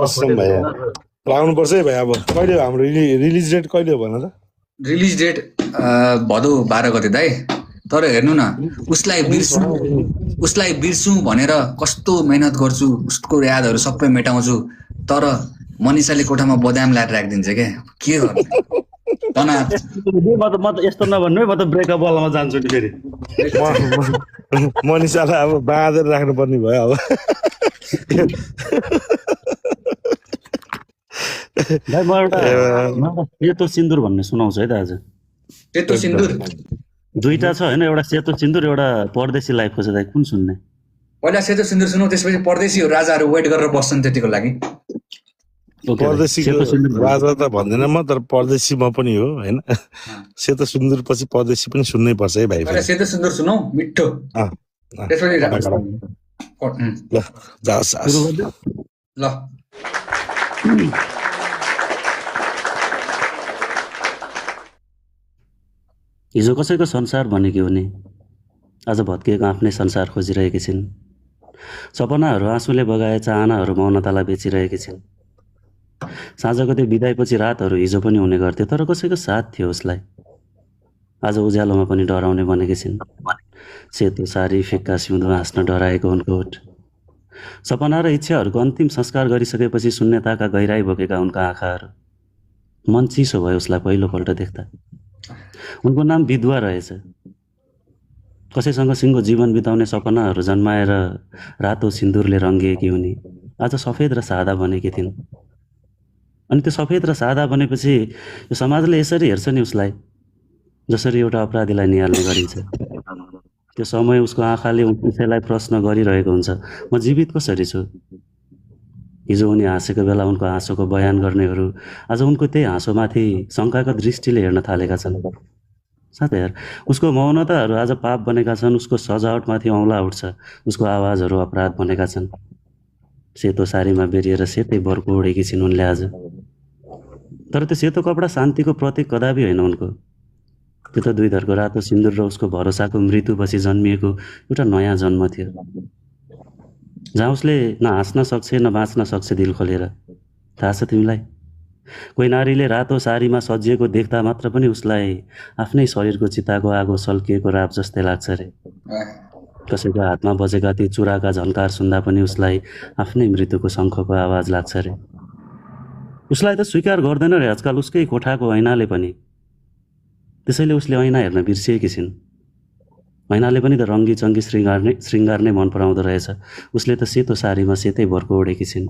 कसम भाइ आउनुपर्छ है भाइ। अब कहिले हाम्रो रिलिज डेट कहिले हो भन त? रिलिज डेट भदौ 12 गते दाइ। तर हेर्नु न, उसलाई बिर्सु भनेर कस्तो मेहनत गर्छु, उसको यादहरू सबै मेटाउँछु, तर मनिषाले कोठामा बदाम ल्याएर राखिदिन्छ क्या। के गर्नु म त यस्तो नभन्नु है, म त ब्रेकअप वालामा जान्छु नि फेरि। मनिषालाई अब बाँधेर राख्नुपर्ने भयो अब। भाइ म एउटा सेतो सिन्दुर भन्ने सुनाउँछु है त आज। सेतो सिन्दुर दुईटा छ होइन, एउटा सेतो सिन्दुर, एउटा परदेशी लाइफको छ दाइ। कुन सुन्ने? पहिला सेतो सिन्दुर सुनौ, त्यसपछि परदेशीहरू राजाहरू वेट गरेर बस्छन् त्यतिको लागि। परदेशीको राजा त भन्दैन म, तर परदेशी म पनि हो होइन। सेतो सिन्दुर पछि परदेशी पनि सुन्नै पर्छ है भाइ। सेतो सिन्दुर सुनौ, मिठो। त्यसपछि ल हिजो कसैको संसार भनेकी हुने, आज भत्किएको आफ्नै संसार खोजिरहेकी छिन्। सपनाहरू आँसुले बगाए चाहनाहरू मौनतालाई बेचिरहेकी छिन्। साँझको त्यो बिदाईपछि रातहरू हिजो पनि हुने गर्थे, तर कसैको साथ थियो उसलाई। आज उज्यालोमा पनि डराउने बनेकी छिन्। सेतो सारी, फिक्का सिउँदो, हाँस्न डराएको उनको ओठ। सपना र इच्छाहरूको अन्तिम संस्कार गरिसकेपछि शून्यताका गहिराई बोकेका उनका आँखाहरू। मन चिसो भयो उसलाई पहिलोपल्ट देख्दा। उनको नाम विधवा रहेछ। कसैसँग सिङ्गो जीवन बिताउने सपनाहरू जन्माएर रातो सिन्दुरले रङ्गिएकी उनी आज सफेद र सादा बनेकी थिइन्। अनि त्यो सफेद र सादा बनेपछि यो समाजले यसरी हेर्छ नि उसलाई, जसरी एउटा अपराधीलाई निहाल्ने गरिन्छ। त्यो समय उसको आँखाले उसैलाई प्रश्न गरिरहेको हुन्छ, म जीवित कसरी छु? हिजो उनी हाँसेको बेला उनको हाँसोको बयान गर्नेहरू आज उनको त्यही हाँसोमाथि शङ्काको दृष्टिले हेर्न थालेका छन्। साथै यार, उसको मौनताहरू आज पाप बनेका छन्। उसको सजावटमाथि औँला उठ्छ, उसको आवाजहरू अपराध बनेका छन्। सेतो सारीमा बेरिएर सेतै बर्को उडेकी छिन् उनले आज। तर त्यो सेतो कपडा शान्तिको प्रतीक कदापि होइन उनको। त्यो त दुई धरको रातो सिन्दुर र उसको भरोसाको मृत्युपछि जन्मिएको एउटा नयाँ जन्म थियो, जहाँ उसले न हाँस्न सक्छ न बाँच्न सक्छ दिल खोलेर। थाहा छ तिमीलाई, कोही नारीले रातो सारीमा सजिएको देख्दा मात्र पनि उसलाई आफ्नै शरीरको चिताको आगो सल्किएको राप जस्तै लाग्छ रे। कसैको हातमा बजेका ती चुराका झन्कार सुन्दा पनि उसलाई आफ्नै मृत्युको शङ्खको आवाज लाग्छ रे। उसलाई त स्वीकार गर्दैन रे आजकल उसकै कोठाको ऐनाले पनि। त्यसैले उसले ऐना हेर्न बिर्सिएकी छिन्। ऐनाले पनि त रङ्गी चङ्गी श्रृङ्गार नै मन पराउँदो रहेछ। उसले त सेतो सारीमा सेतै बर्को उडेकी छिन्।